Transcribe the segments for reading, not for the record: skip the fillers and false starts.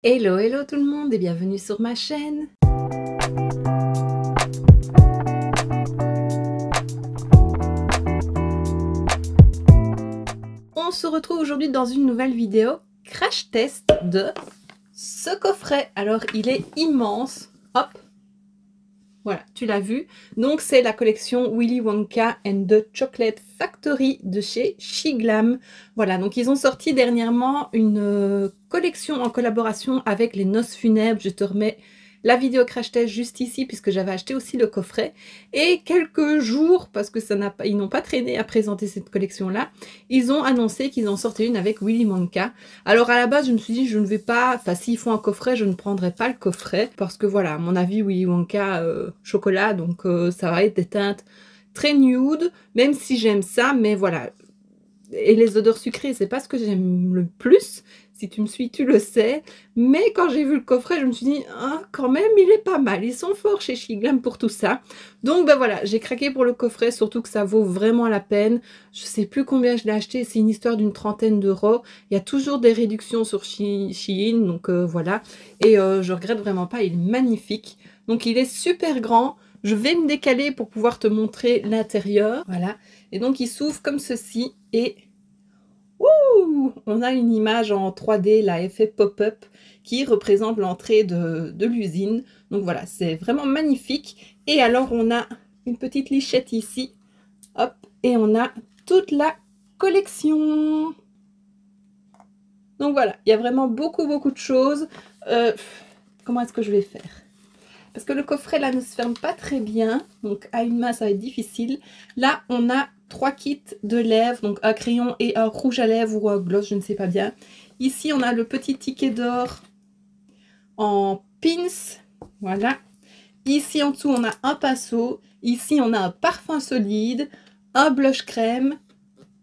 Hello, hello tout le monde et bienvenue sur ma chaîne. On se retrouve aujourd'hui dans une nouvelle vidéo crash test de ce coffret. Alors il est immense, hop, voilà, tu l'as vu. Donc c'est la collection Willy Wonka and the Chocolate Factory de chez Shiglam. Voilà, donc ils ont sorti dernièrement une collection en collaboration avec les Noces Funèbres. Je te remets la vidéo crash test juste ici puisque j'avais acheté aussi le coffret. Et quelques jours, parce que ils n'ont pas traîné à présenter cette collection-là, ils ont annoncé qu'ils en sortaient une avec Willy Wonka. Alors à la base, je me suis dit, je ne vais pas, enfin s'ils font un coffret, je ne prendrai pas le coffret parce que voilà, à mon avis, Willy Wonka chocolat, donc ça va être des teintes très nude, même si j'aime ça, mais voilà. Et les odeurs sucrées, c'est pas ce que j'aime le plus. Si tu me suis, tu le sais. Mais quand j'ai vu le coffret, je me suis dit, ah, quand même, il est pas mal. Ils sont forts chez Shiglam pour tout ça. Donc, ben voilà, j'ai craqué pour le coffret, surtout que ça vaut vraiment la peine. Je sais plus combien je l'ai acheté. C'est une histoire d'une trentaine d'euros. Il y a toujours des réductions sur Shein, donc voilà. Et je regrette vraiment pas, il est magnifique. Donc, il est super grand. Je vais me décaler pour pouvoir te montrer l'intérieur. Voilà. Et donc, il s'ouvre comme ceci et... Ouh, on a une image en 3D, là, effet pop-up, qui représente l'entrée de l'usine. Donc voilà, c'est vraiment magnifique. Et alors, on a une petite lichette ici. Hop, et on a toute la collection. Donc voilà, il y a vraiment beaucoup de choses. Comment est-ce que je vais faire? Parce que le coffret, là, ne se ferme pas très bien. Donc, à une main, ça va être difficile. Là, on a 3 kits de lèvres. Donc, un crayon et un rouge à lèvres ou un gloss, je ne sais pas bien. Ici, on a le petit ticket d'or en pins. Voilà. Ici, en dessous, on a un pinceau. Ici, on a un parfum solide, un blush crème,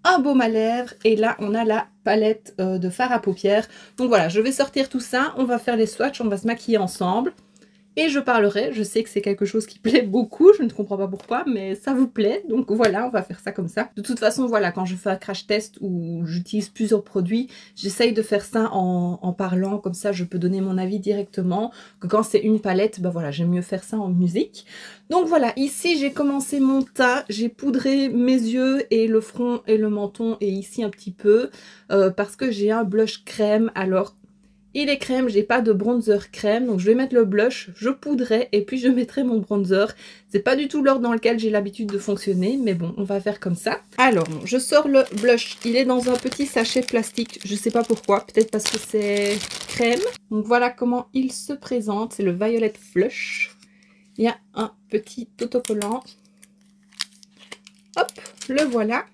un baume à lèvres. Et là, on a la palette de fard à paupières. Donc, voilà, je vais sortir tout ça. On va faire les swatchs. On va se maquiller ensemble. Et je parlerai, je sais que c'est quelque chose qui plaît beaucoup, je ne comprends pas pourquoi, mais ça vous plaît, donc voilà, on va faire ça comme ça. De toute façon, voilà, quand je fais un crash test où j'utilise plusieurs produits, j'essaye de faire ça en parlant, comme ça je peux donner mon avis directement, que quand c'est une palette, bah voilà, j'aime mieux faire ça en musique. Donc voilà, ici j'ai commencé mon teint, j'ai poudré mes yeux et le front et le menton et ici un petit peu, parce que j'ai un blush crème, alors... Il est crème, j'ai pas de bronzer crème, donc je vais mettre le blush, je poudrerai et puis je mettrai mon bronzer. C'est pas du tout l'ordre dans lequel j'ai l'habitude de fonctionner, mais bon, on va faire comme ça. Alors, je sors le blush, il est dans un petit sachet plastique, je sais pas pourquoi, peut-être parce que c'est crème. Donc voilà comment il se présente, c'est le Violet Flush. Il y a un petit autocollant. Hop, le voilà.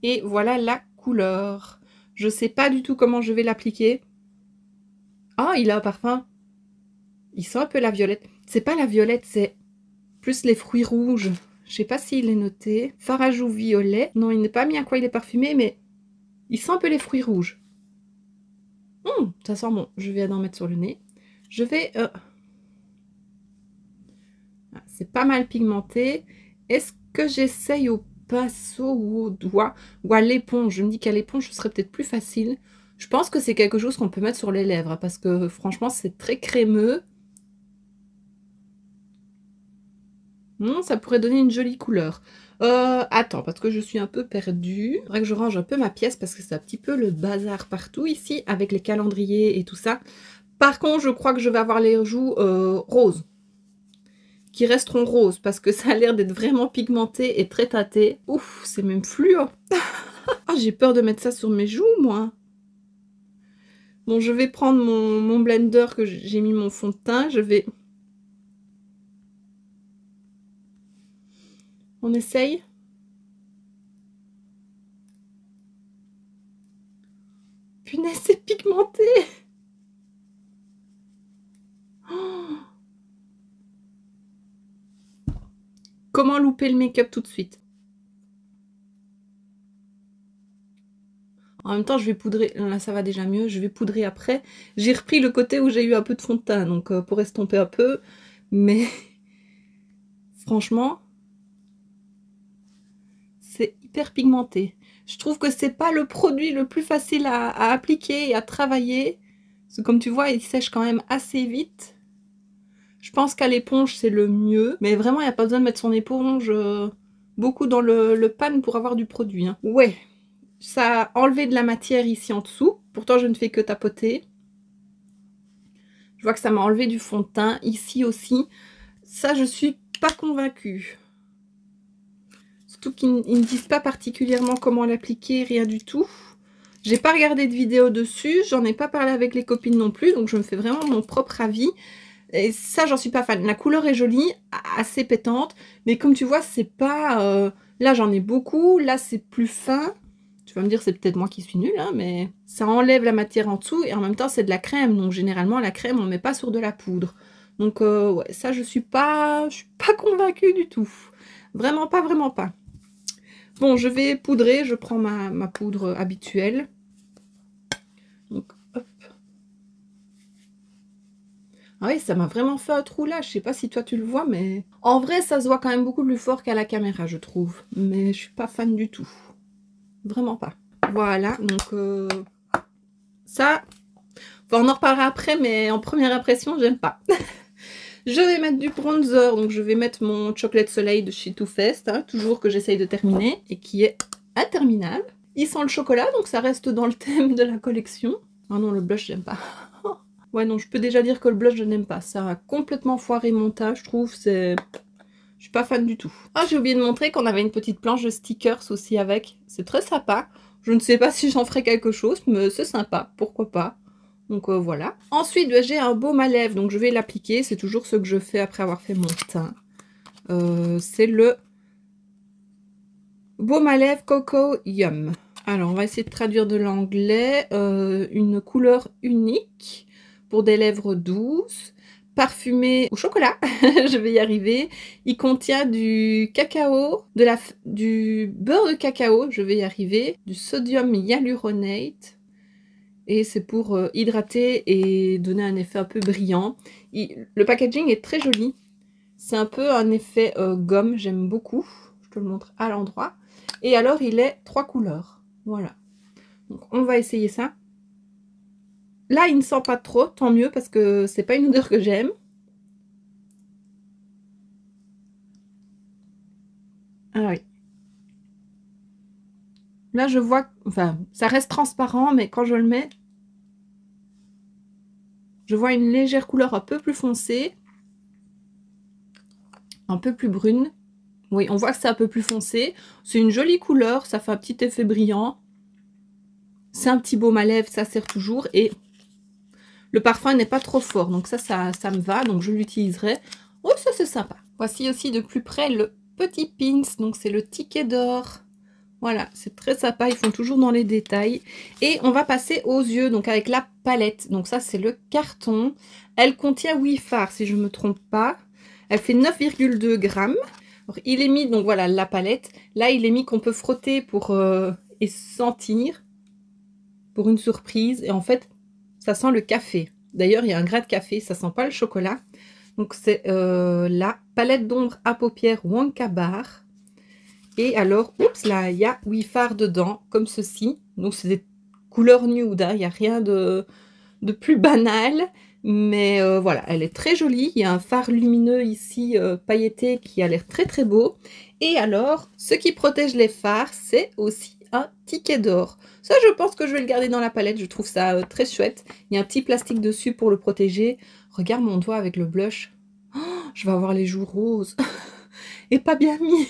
Et voilà la couleur. Je sais pas du tout comment je vais l'appliquer. Ah, il a un parfum. Il sent un peu la violette. C'est pas la violette, c'est plus les fruits rouges. Je sais pas s'il est noté. Fard à joues violet. Non, il n'est pas mis à quoi il est parfumé, mais il sent un peu les fruits rouges. Ça sent bon. Je vais en mettre sur le nez. Je vais... c'est pas mal pigmenté. Est-ce que j'essaye au pinceau ou au doigt ou à l'éponge? Je me dis qu'à l'éponge, ce serait peut-être plus facile. Je pense que c'est quelque chose qu'on peut mettre sur les lèvres, hein, parce que franchement, c'est très crémeux. Ça pourrait donner une jolie couleur. Attends, parce que je suis un peu perdue. Il faudrait que je range un peu ma pièce parce que c'est un petit peu le bazar partout ici, avec les calendriers et tout ça. Par contre, je crois que je vais avoir les joues roses. Qui resteront roses parce que ça a l'air d'être vraiment pigmenté et très tâté. Ouf, c'est même fluo. Ah, j'ai peur de mettre ça sur mes joues, moi. Bon, je vais prendre mon blender que j'ai mis mon fond de teint. Je vais... On essaye. Punaise, c'est pigmenté. Oh. Comment louper le make-up tout de suite? En même temps, je vais poudrer. Là, ça va déjà mieux. Je vais poudrer après. J'ai repris le côté où j'ai eu un peu de fond de teint, donc pour estomper un peu. Mais franchement, c'est hyper pigmenté. Je trouve que c'est pas le produit le plus facile à appliquer et à travailler. Parce que comme tu vois, il sèche quand même assez vite. Je pense qu'à l'éponge, c'est le mieux. Mais vraiment, il n'y a pas besoin de mettre son éponge beaucoup dans le pan pour avoir du produit. Hein. Ouais, ça a enlevé de la matière ici en dessous. Pourtant, je ne fais que tapoter. Je vois que ça m'a enlevé du fond de teint. Ici aussi. Ça, je suis pas convaincue. Surtout qu'ils ne disent pas particulièrement comment l'appliquer, rien du tout. J'ai pas regardé de vidéo dessus, j'en ai pas parlé avec les copines non plus, donc je me fais vraiment mon propre avis. Et ça, j'en suis pas fan. La couleur est jolie, assez pétante, mais comme tu vois, c'est pas... Là, j'en ai beaucoup, là, c'est plus fin. Tu vas me dire, c'est peut-être moi qui suis nulle, hein, mais ça enlève la matière en dessous, et en même temps, c'est de la crème, donc généralement, la crème, on met pas sur de la poudre. Donc, ouais, ça, je suis pas convaincue du tout. Vraiment pas, vraiment pas. Bon, je vais poudrer, je prends ma poudre habituelle. Donc, hop. Ah oui, ça m'a vraiment fait un trou là. Je sais pas si toi tu le vois, mais... En vrai, ça se voit quand même beaucoup plus fort qu'à la caméra, je trouve. Mais je suis pas fan du tout. Vraiment pas. Voilà, donc... Ça... Enfin, on en reparlera après, mais en première impression, j'aime pas. Je vais mettre du bronzer, donc je vais mettre mon Chocolate Soleil de chez Too Faced, hein, toujours que j'essaye de terminer, et qui est interminable. Il sent le chocolat, donc ça reste dans le thème de la collection. Ah non, le blush, j'aime pas. Ouais, non, je peux déjà dire que le blush, je n'aime pas. Ça a complètement foiré mon teint, je trouve. Je suis pas fan du tout. Ah, j'ai oublié de montrer qu'on avait une petite planche de stickers aussi avec. C'est très sympa. Je ne sais pas si j'en ferai quelque chose, mais c'est sympa. Pourquoi pas. Donc voilà. Ensuite, j'ai un baume à lèvres, donc je vais l'appliquer. C'est toujours ce que je fais après avoir fait mon teint. C'est le baume à lèvres Coco Yum. Alors, on va essayer de traduire de l'anglais. Une couleur unique pour des lèvres douces, parfumées au chocolat. Je vais y arriver. Il contient du cacao, du beurre de cacao. Je vais y arriver. Du sodium hyaluronate. Et c'est pour hydrater et donner un effet un peu brillant. Le packaging est très joli. C'est un peu un effet gomme, j'aime beaucoup. Je te le montre à l'endroit. Et alors, il est 3 couleurs. Voilà. Donc, on va essayer ça. Là, il ne sent pas trop, tant mieux, parce que c'est pas une odeur que j'aime. Ah oui. Là, je vois... Enfin, ça reste transparent, mais quand je le mets... Je vois une légère couleur un peu plus foncée. Un peu plus brune. Oui, on voit que c'est un peu plus foncé. C'est une jolie couleur, ça fait un petit effet brillant. C'est un petit baume à lèvres, ça sert toujours. Et le parfum n'est pas trop fort, donc ça me va, donc je l'utiliserai. Oh, ça c'est sympa. Voici aussi de plus près le petit pins, donc c'est le ticket d'or. Voilà, c'est très sympa, ils font toujours dans les détails. Et on va passer aux yeux, donc avec la palette. Donc ça c'est le carton. Elle contient 8 fards, si je ne me trompe pas. Elle fait 9,2 grammes. Alors, il est mis, donc voilà, la palette. Là, il est mis qu'on peut frotter pour et sentir pour une surprise. Et en fait, ça sent le café. D'ailleurs, il y a un grain de café, ça sent pas le chocolat. Donc, c'est la palette d'ombre à paupières Wonka Bar. Et alors, oups, là, il y a 8 fards dedans, comme ceci. Donc, c'est des couleurs nude, hein. Il n'y a rien de plus banal. Mais voilà, elle est très jolie. Il y a un fard lumineux ici, pailleté, qui a l'air très très beau. Et alors, ce qui protège les fards, c'est aussi un ticket d'or. Ça, je pense que je vais le garder dans la palette. Je trouve ça très chouette. Il y a un petit plastique dessus pour le protéger. Regarde mon doigt avec le blush. Oh, je vais avoir les joues roses. Et pas bien mis.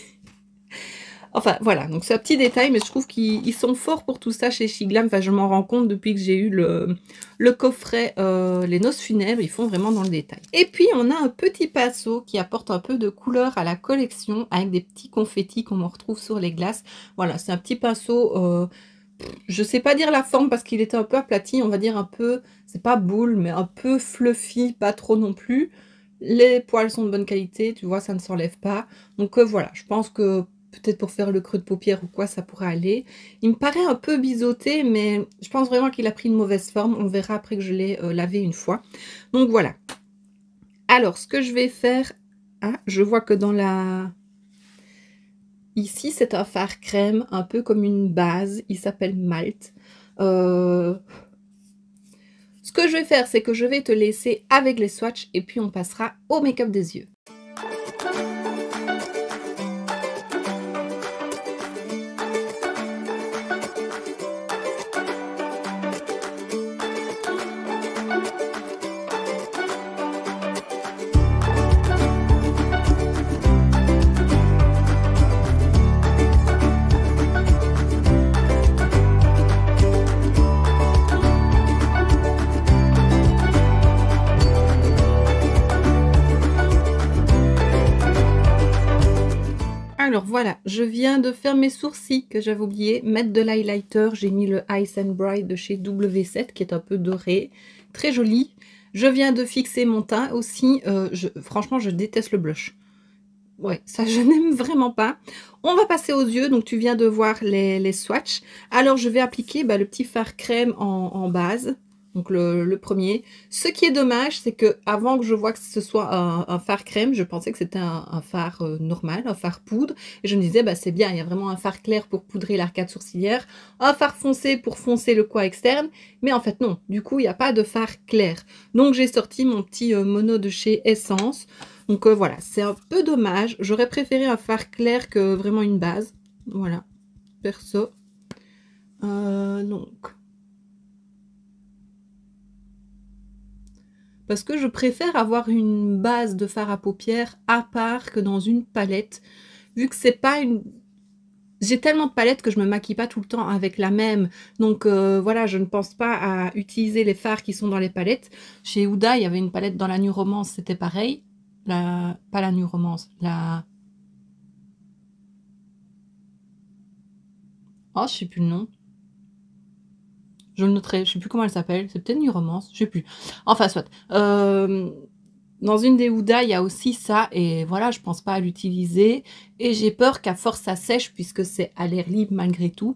Enfin, voilà, donc c'est un petit détail, mais je trouve qu'ils sont forts pour tout ça chez Shiglam. Enfin, je m'en rends compte depuis que j'ai eu le coffret Les Noces Funèbres. Ils font vraiment dans le détail. Et puis, on a un petit pinceau qui apporte un peu de couleur à la collection avec des petits confettis qu'on retrouve sur les glaces. Voilà, c'est un petit pinceau... je sais pas dire la forme parce qu'il était un peu aplati. On va dire un peu... C'est pas boule, mais un peu fluffy, pas trop non plus. Les poils sont de bonne qualité, tu vois, ça ne s'enlève pas. Donc voilà, je pense que... Peut-être pour faire le creux de paupière ou quoi, ça pourrait aller. Il me paraît un peu biseauté, mais je pense vraiment qu'il a pris une mauvaise forme. On verra après que je l'ai lavé une fois. Donc voilà. Alors, ce que je vais faire... Ah, je vois que dans la Ici, c'est un fard crème, un peu comme une base. Il s'appelle Malt. Ce que je vais faire, c'est que je vais te laisser avec les swatchs et puis on passera au make-up des yeux. Alors voilà, je viens de faire mes sourcils que j'avais oublié, mettre de l'highlighter, j'ai mis le Ice and Bright de chez W7 qui est un peu doré, très joli. Je viens de fixer mon teint aussi, franchement je déteste le blush. Ouais, ça je n'aime vraiment pas. On va passer aux yeux, donc tu viens de voir les swatchs. Alors je vais appliquer le petit fard crème en base. Donc le premier. Ce qui est dommage, c'est que avant que je vois que ce soit un fard crème, je pensais que c'était un fard normal, un fard poudre. Et je me disais, c'est bien, il y a vraiment un fard clair pour poudrer l'arcade sourcilière, un fard foncé pour foncer le coin externe. Mais en fait non, du coup il n'y a pas de fard clair. Donc j'ai sorti mon petit mono de chez Essence. Donc voilà, c'est un peu dommage. J'aurais préféré un fard clair que vraiment une base. Voilà, perso. Donc... Parce que je préfère avoir une base de fard à paupières à part que dans une palette. Vu que c'est pas une... J'ai tellement de palettes que je me maquille pas tout le temps avec la même. Donc voilà, je ne pense pas à utiliser les fards qui sont dans les palettes. Chez Huda, il y avait une palette dans la New Romance, c'était pareil. Pas la New Romance, la... Oh, je sais plus le nom. Je le noterai, je sais plus comment elle s'appelle. C'est peut-être New Romance, je sais plus. Enfin, soit. Dans une des Huda, il y a aussi ça. Et voilà, je pense pas à l'utiliser. Et j'ai peur qu'à force, ça sèche puisque c'est à l'air libre malgré tout.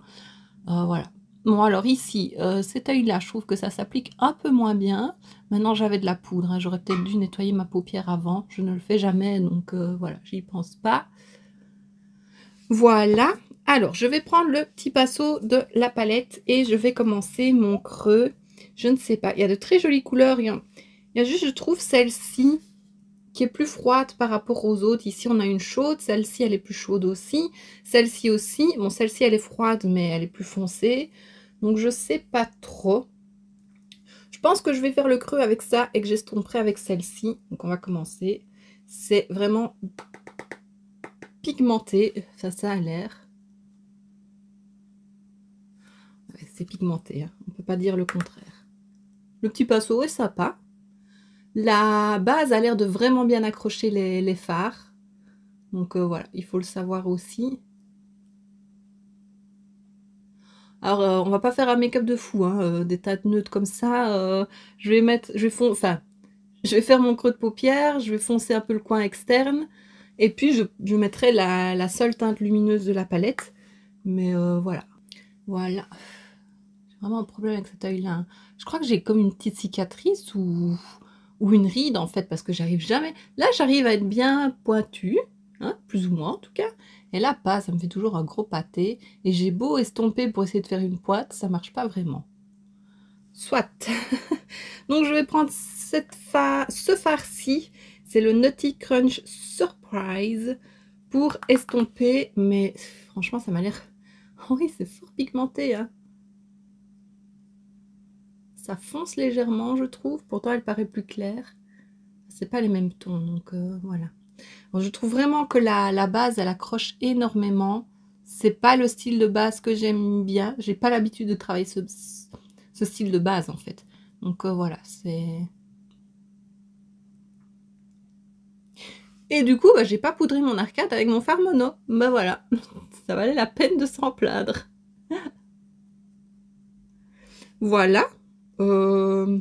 Voilà. Bon, alors ici, cet œil-là, je trouve que ça s'applique un peu moins bien. Maintenant, j'avais de la poudre. Hein. J'aurais peut-être dû nettoyer ma paupière avant. Je ne le fais jamais, donc voilà, j'y pense pas. Voilà. Alors, je vais prendre le petit pinceau de la palette et je vais commencer mon creux. Je ne sais pas, il y a de très jolies couleurs. Il y a juste, je trouve, celle-ci qui est plus froide par rapport aux autres. Ici, on a une chaude. Celle-ci, elle est plus chaude aussi. Celle-ci aussi. Bon, celle-ci, elle est froide, mais elle est plus foncée. Donc, je sais pas trop. Je pense que je vais faire le creux avec ça et que j'estomperai avec celle-ci. Donc, on va commencer. C'est vraiment pigmenté. Ça a l'air. C'est pigmenté, hein. On ne peut pas dire le contraire. Le petit pinceau est sympa. La base a l'air de vraiment bien accrocher les fards. Donc voilà, il faut le savoir aussi. Alors, on va pas faire un make-up de fou, hein, des tas de nœuds comme ça. Je vais faire mon creux de paupière, je vais foncer un peu le coin externe. Et puis, je mettrai la seule teinte lumineuse de la palette. Mais voilà. Voilà. Vraiment un problème avec cet œil-là. Hein. Je crois que j'ai comme une petite cicatrice ou une ride en fait, parce que j'arrive jamais... Là, j'arrive à être bien pointue, hein, plus ou moins en tout cas. Et là, pas, ça me fait toujours un gros pâté. Et j'ai beau estomper pour essayer de faire une pointe, ça marche pas vraiment. Soit. Donc, je vais prendre ce fard-ci. C'est le Nutty Crunch Surprise pour estomper. Mais franchement, ça m'a l'air... Oui, c'est fort pigmenté, hein. Ça fonce légèrement, je trouve. Pourtant, elle paraît plus claire. C'est pas les mêmes tons, donc voilà. Bon, je trouve vraiment que la base, elle accroche énormément. C'est pas le style de base que j'aime bien. J'ai pas l'habitude de travailler ce style de base, en fait. Donc voilà, c'est... Et du coup, j'ai pas poudré mon arcade avec mon fard mono. Voilà, ça valait la peine de s'en plaindre. Voilà. Je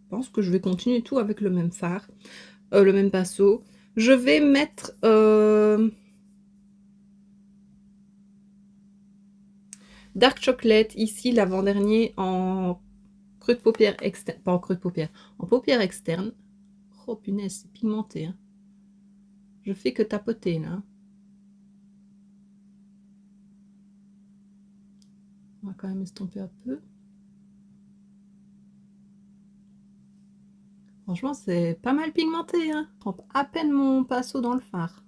pense que je vais continuer tout avec le même fard, le même pinceau. Je vais mettre Dark Chocolate, ici l'avant-dernier en creux de paupière externe, pas en creux de paupière, en paupière externe. Oh punaise, c'est pigmenté. Hein. Je fais que tapoter là. On va quand même estomper un peu. Franchement, c'est pas mal pigmenté, hein. Je trempe à peine mon pinceau dans le fard.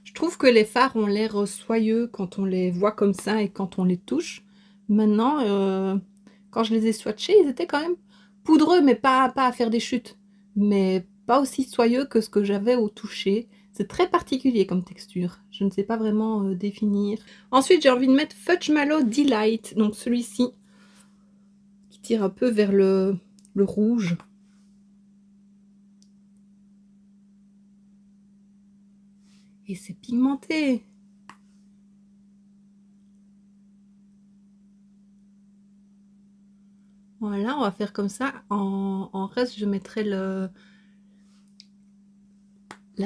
Je trouve que les fards ont l'air soyeux quand on les voit comme ça et quand on les touche. Maintenant, quand je les ai swatchés, ils étaient quand même poudreux, mais pas à faire des chutes. Mais pas aussi soyeux que ce que j'avais au toucher. C'est très particulier comme texture. Je ne sais pas vraiment définir. Ensuite, j'ai envie de mettre Fudge Mallow Delight. Donc celui-ci, qui tire un peu vers le rouge. Et c'est pigmenté. Voilà, on va faire comme ça. En reste, je mettrai la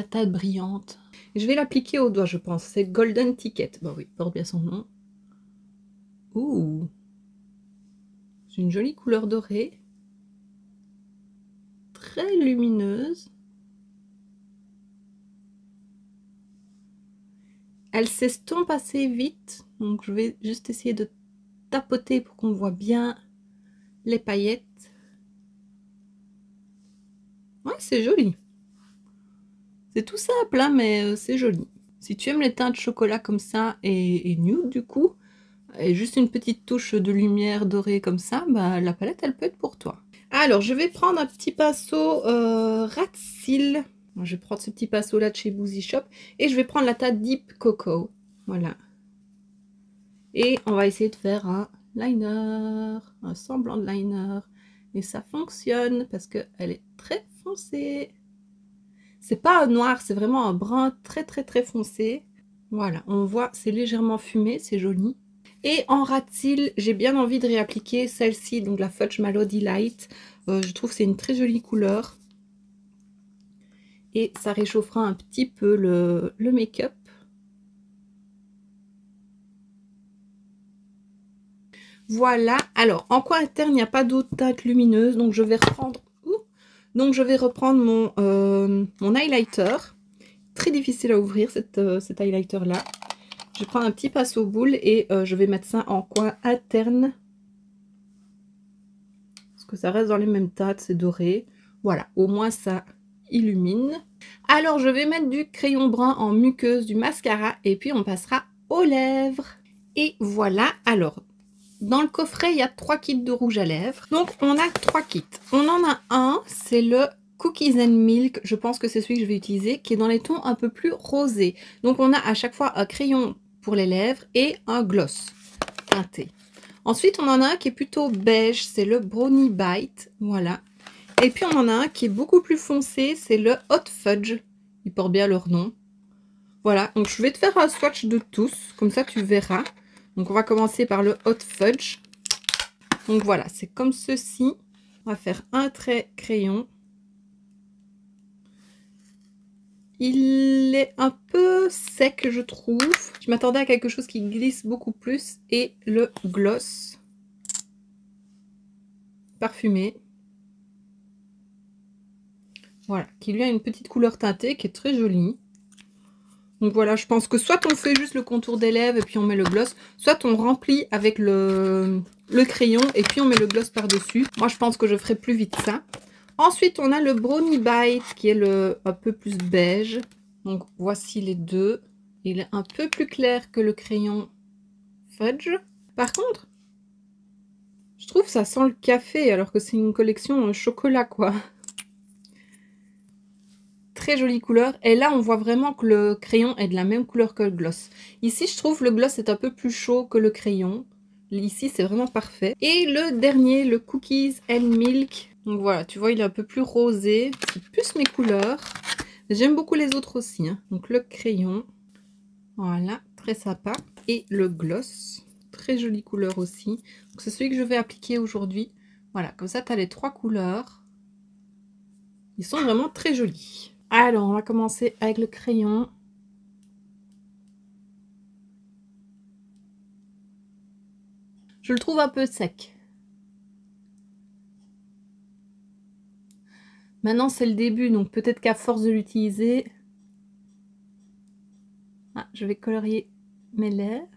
teinte brillante. Je vais l'appliquer au doigt, je pense. C'est Golden Ticket. Bah oui, porte bien son nom. Ouh, c'est une jolie couleur dorée. Très lumineuse. Elle s'estompe assez vite. Donc je vais juste essayer de tapoter pour qu'on voit bien les paillettes. Ouais, c'est joli. C'est tout simple, hein, mais c'est joli. Si tu aimes les teintes chocolat comme ça et nude du coup, et juste une petite touche de lumière dorée comme ça, bah, la palette elle peut être pour toi. Alors je vais prendre un petit pinceau rat cils. Je vais prendre ce petit pinceau là de chez Boozy Shop et je vais prendre la teinte Deep Cocoa. Voilà. Et on va essayer de faire un liner, un semblant de liner. Et ça fonctionne parce qu'elle est très foncée. C'est pas un noir, c'est vraiment un brun très foncé. Voilà, on voit, c'est légèrement fumé, c'est joli. Et en rat cils, j'ai bien envie de réappliquer celle-ci, donc la Fudge Mallow Delight. Je trouve que c'est une très jolie couleur. Et ça réchauffera un petit peu le make-up. Voilà, alors en coin interne, il n'y a pas d'autre teinte lumineuse, donc je vais reprendre, mon highlighter. Très difficile à ouvrir cet highlighter là. Je vais prendre un petit pinceau boule et je vais mettre ça en coin interne. Parce que ça reste dans les mêmes teintes, c'est doré. Voilà, au moins ça illumine. Alors je vais mettre du crayon brun en muqueuse, du mascara et puis on passera aux lèvres. Et voilà, alors dans le coffret il y a 3 kits de rouge à lèvres. Donc on a 3 kits. On en a un, c'est le Cookies and Milk, je pense que c'est celui que je vais utiliser, qui est dans les tons un peu plus rosés. Donc on a à chaque fois un crayon pour les lèvres et un gloss teinté. Ensuite on en a un qui est plutôt beige, c'est le Brownie Bite, voilà. Et puis on en a un qui est beaucoup plus foncé, c'est le Hot Fudge, ils portent bien leur nom. Voilà, donc je vais te faire un swatch de tous, comme ça tu verras. Donc on va commencer par le Hot Fudge. Donc voilà, c'est comme ceci. On va faire un trait crayon. Il est un peu sec, je trouve. Je m'attendais à quelque chose qui glisse beaucoup plus. Et le gloss parfumé. Voilà, qui lui a une petite couleur teintée qui est très jolie. Donc voilà, je pense que soit on fait juste le contour des lèvres et puis on met le gloss, soit on remplit avec le crayon et puis on met le gloss par-dessus. Moi, je pense que je ferai plus vite ça. Ensuite, on a le Brownie Bite qui est un peu plus beige. Donc voici les deux. Il est un peu plus clair que le crayon Fudge. Par contre, je trouve que ça sent le café alors que c'est une collection chocolat quoi. Très jolie couleur. Et là, on voit vraiment que le crayon est de la même couleur que le gloss. Ici, je trouve le gloss est un peu plus chaud que le crayon. Ici, c'est vraiment parfait. Et le dernier, le Cookies and Milk. Donc voilà, tu vois, il est un peu plus rosé. C'est plus mes couleurs. J'aime beaucoup les autres aussi. Hein. Donc le crayon. Voilà, très sympa. Et le gloss. Très jolie couleur aussi. C'est celui que je vais appliquer aujourd'hui. Voilà, comme ça, tu as les 3 couleurs. Ils sont vraiment très jolis. Alors, on va commencer avec le crayon. Je le trouve un peu sec. Maintenant, c'est le début, donc peut-être qu'à force de l'utiliser... Ah, je vais colorier mes lèvres.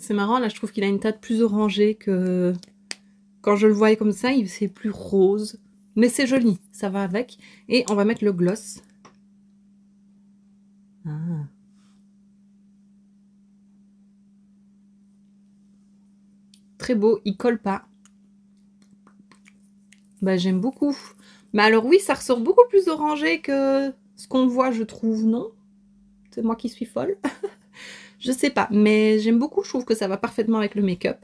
C'est marrant, là je trouve qu'il a une teinte plus orangée que quand je le voyais comme ça, c'est plus rose. Mais c'est joli, ça va avec. Et on va mettre le gloss. Ah. Très beau, il colle pas. Bah j'aime beaucoup. Mais alors oui, ça ressort beaucoup plus orangé que ce qu'on voit, je trouve, non? C'est moi qui suis folle. Je sais pas, mais j'aime beaucoup, je trouve que ça va parfaitement avec le make-up.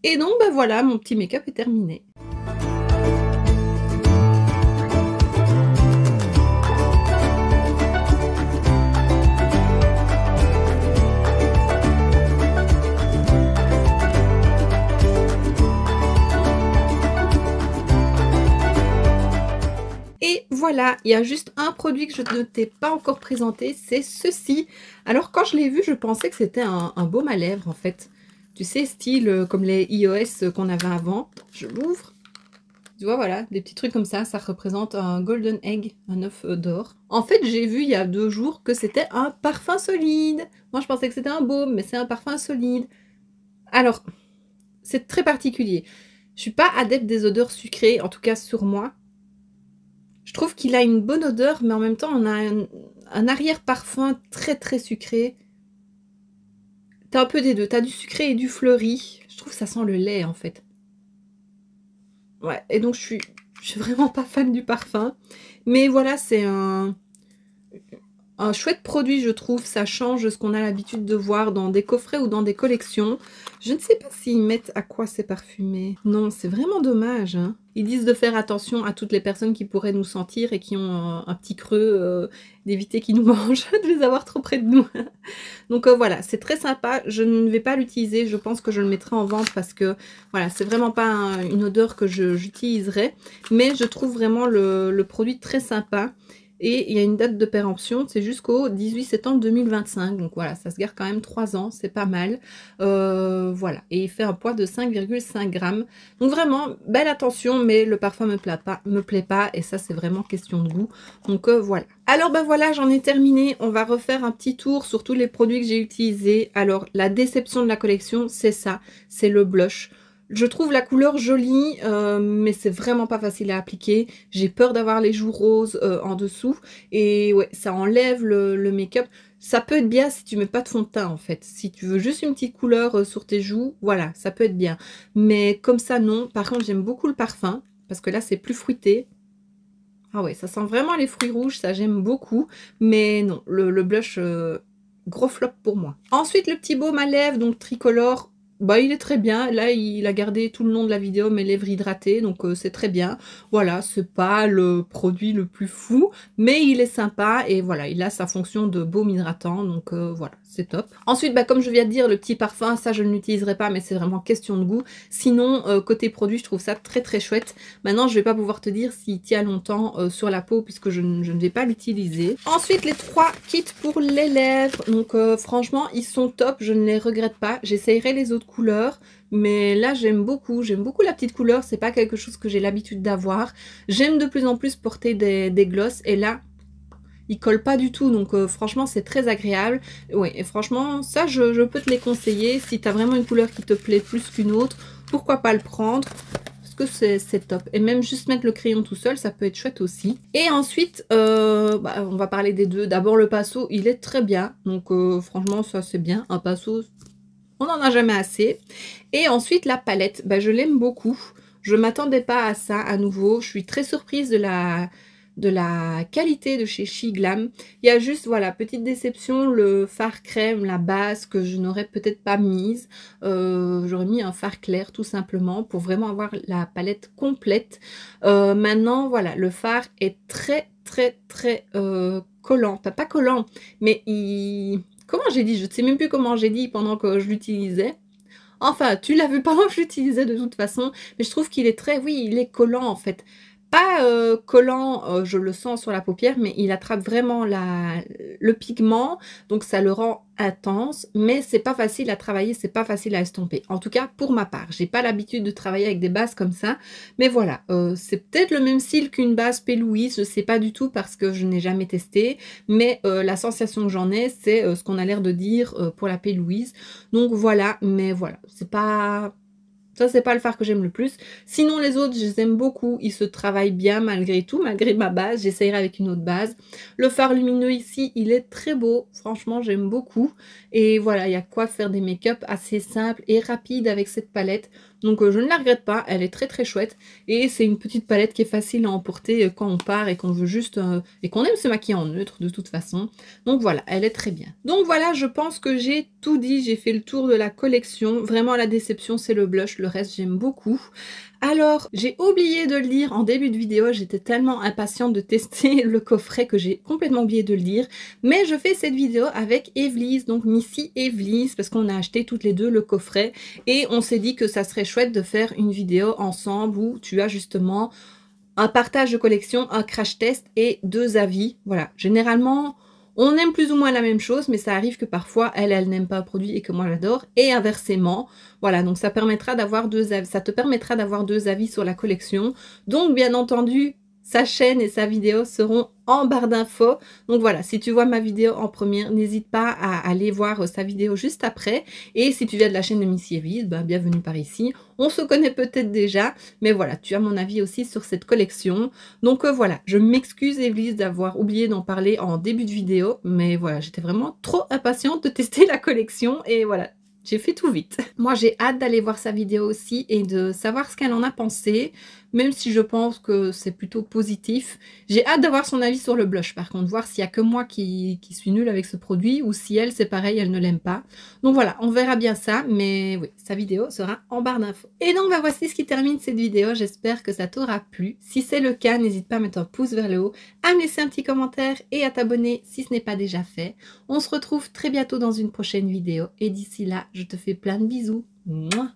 Et donc, bah voilà, mon petit make-up est terminé. Et voilà, il y a juste un produit que je ne t'ai pas encore présenté, c'est ceci. Alors quand je l'ai vu, je pensais que c'était un baume à lèvres en fait. Tu sais, style comme les iOS qu'on avait avant. Je l'ouvre. Tu vois, voilà, des petits trucs comme ça représente un golden egg, un œuf d'or. En fait, j'ai vu il y a 2 jours que c'était un parfum solide. Moi, je pensais que c'était un baume, mais c'est un parfum solide. Alors, c'est très particulier. Je suis pas adepte des odeurs sucrées, en tout cas sur moi. Je trouve qu'il a une bonne odeur, mais en même temps, on a un arrière-parfum très très sucré. T'as un peu des deux, t'as du sucré et du fleuri. Je trouve que ça sent le lait, en fait. Ouais, et donc je suis vraiment pas fan du parfum. Mais voilà, c'est un chouette produit, je trouve. Ça change ce qu'on a l'habitude de voir dans des coffrets ou dans des collections. Je ne sais pas s'ils mettent à quoi c'est parfumé. Non, c'est vraiment dommage, hein. Ils disent de faire attention à toutes les personnes qui pourraient nous sentir et qui ont un petit creux, d'éviter qu'ils nous mangent, de les avoir trop près de nous. Donc voilà, c'est très sympa. Je ne vais pas l'utiliser. Je pense que je le mettrai en vente parce que voilà, c'est vraiment pas une odeur que j'utiliserai. Mais je trouve vraiment le produit très sympa. Et il y a une date de péremption, c'est jusqu'au 18 septembre 2025. Donc voilà, ça se garde quand même 3 ans, c'est pas mal. Voilà, et il fait un poids de 5,5 grammes. Donc vraiment, belle attention, mais le parfum me plaît pas. Et ça, c'est vraiment question de goût. Donc voilà. Alors ben voilà, j'en ai terminé. On va refaire un petit tour sur tous les produits que j'ai utilisés. Alors, la déception de la collection, c'est ça. C'est le blush. Je trouve la couleur jolie, mais c'est vraiment pas facile à appliquer. J'ai peur d'avoir les joues roses en dessous. Et ouais, ça enlève le make-up. Ça peut être bien si tu mets pas de fond de teint en fait. Si tu veux juste une petite couleur sur tes joues, voilà, ça peut être bien. Mais comme ça, non. Par contre, j'aime beaucoup le parfum. Parce que là, c'est plus fruité. Ah ouais, ça sent vraiment les fruits rouges. Ça, j'aime beaucoup. Mais non, le blush, gros flop pour moi. Ensuite, le petit baume à lèvres, donc tricolore. Bah, il est très bien. Là, il a gardé tout le long de la vidéo mes lèvres hydratées, donc c'est très bien. Voilà, c'est pas le produit le plus fou, mais il est sympa et voilà, il a sa fonction de baume hydratant, donc voilà, c'est top. Ensuite, bah, comme je viens de dire, le petit parfum, ça je ne l'utiliserai pas, mais c'est vraiment question de goût. Sinon, côté produit, je trouve ça très très chouette. Maintenant, je vais pas pouvoir te dire s'il tient longtemps sur la peau, puisque je ne vais pas l'utiliser. Ensuite, les 3 kits pour les lèvres. Donc franchement, ils sont top, je ne les regrette pas. J'essayerai les autres couleurs, mais là j'aime beaucoup la petite couleur, c'est pas quelque chose que j'ai l'habitude d'avoir. J'aime de plus en plus porter des glosses et là ils collent pas du tout, donc franchement c'est très agréable. Ouais, et franchement ça je peux te les conseiller. Si tu as vraiment une couleur qui te plaît plus qu'une autre, pourquoi pas le prendre, parce que c'est top. Et même juste mettre le crayon tout seul, ça peut être chouette aussi. Et ensuite bah, on va parler des deux. D'abord le pinceau, il est très bien, donc franchement ça c'est bien. Un pinceau, on n'en a jamais assez. Et ensuite, la palette, bah, je l'aime beaucoup. Je ne m'attendais pas à ça à nouveau. Je suis très surprise de la qualité de chez She Glam. Il y a juste, voilà, petite déception, le fard crème, la base que je n'aurais peut-être pas mise. J'aurais mis un fard clair tout simplement pour vraiment avoir la palette complète. Maintenant, voilà, le fard est très, très, très collant. Pas collant, mais il... Comment j'ai dit? Je ne sais même plus comment j'ai dit pendant que je l'utilisais. Enfin, tu l'as vu pendant que je l'utilisais de toute façon. Mais je trouve qu'il est très... Oui, il est collant en fait. pas collant, je le sens sur la paupière, mais il attrape vraiment le pigment, donc ça le rend intense, mais c'est pas facile à travailler, c'est pas facile à estomper. En tout cas, pour ma part, j'ai pas l'habitude de travailler avec des bases comme ça, mais voilà, c'est peut-être le même style qu'une base P. Louise, je sais pas du tout parce que je n'ai jamais testé, mais la sensation que j'en ai, c'est ce qu'on a l'air de dire pour la P. Louise. Donc voilà, mais voilà, c'est pas... Ça, c'est pas le fard que j'aime le plus. Sinon, les autres, je les aime beaucoup. Ils se travaillent bien malgré tout, malgré ma base. J'essayerai avec une autre base. Le fard lumineux ici, il est très beau. Franchement, j'aime beaucoup. Et voilà, il y a quoi faire des make-up assez simples et rapides avec cette palette. Donc, je ne la regrette pas. Elle est très, très chouette. Et c'est une petite palette qui est facile à emporter quand on part et qu'on veut juste... et qu'on aime se maquiller en neutre, de toute façon. Donc, voilà, elle est très bien. Donc, voilà, je pense que j'ai tout dit. J'ai fait le tour de la collection. Vraiment, la déception, c'est le blush. Le reste, j'aime beaucoup. Alors, j'ai oublié de le dire en début de vidéo, j'étais tellement impatiente de tester le coffret que j'ai complètement oublié de le dire. Mais je fais cette vidéo avec Evelise, donc Missy Evelise, parce qu'on a acheté toutes les deux le coffret. Et on s'est dit que ça serait chouette de faire une vidéo ensemble où tu as justement un partage de collection, un crash test et 2 avis. Voilà, généralement... On aime plus ou moins la même chose, mais ça arrive que parfois, elle n'aime pas un produit et que moi j'adore. Et inversement, voilà, donc ça permettra d'avoir ça te permettra d'avoir 2 avis sur la collection. Donc, bien entendu, sa chaîne et sa vidéo seront en barre d'infos. Donc voilà, si tu vois ma vidéo en première, n'hésite pas à aller voir sa vidéo juste après. Et si tu viens de la chaîne de Missy Evelise, ben, bienvenue par ici. On se connaît peut-être déjà, mais voilà, tu as mon avis aussi sur cette collection. Donc voilà, je m'excuse Evelise d'avoir oublié d'en parler en début de vidéo, mais voilà, j'étais vraiment trop impatiente de tester la collection et voilà. J'ai fait tout vite. Moi, j'ai hâte d'aller voir sa vidéo aussi et de savoir ce qu'elle en a pensé, même si je pense que c'est plutôt positif. J'ai hâte d'avoir son avis sur le blush, par contre, voir s'il n'y a que moi qui suis nulle avec ce produit ou si elle, c'est pareil, elle ne l'aime pas. Donc voilà, on verra bien ça, mais oui, sa vidéo sera en barre d'infos. Et donc, bah, voici ce qui termine cette vidéo. J'espère que ça t'aura plu. Si c'est le cas, n'hésite pas à mettre un pouce vers le haut, à me laisser un petit commentaire et à t'abonner si ce n'est pas déjà fait. On se retrouve très bientôt dans une prochaine vidéo et d'ici là, je te fais plein de bisous. Mouah.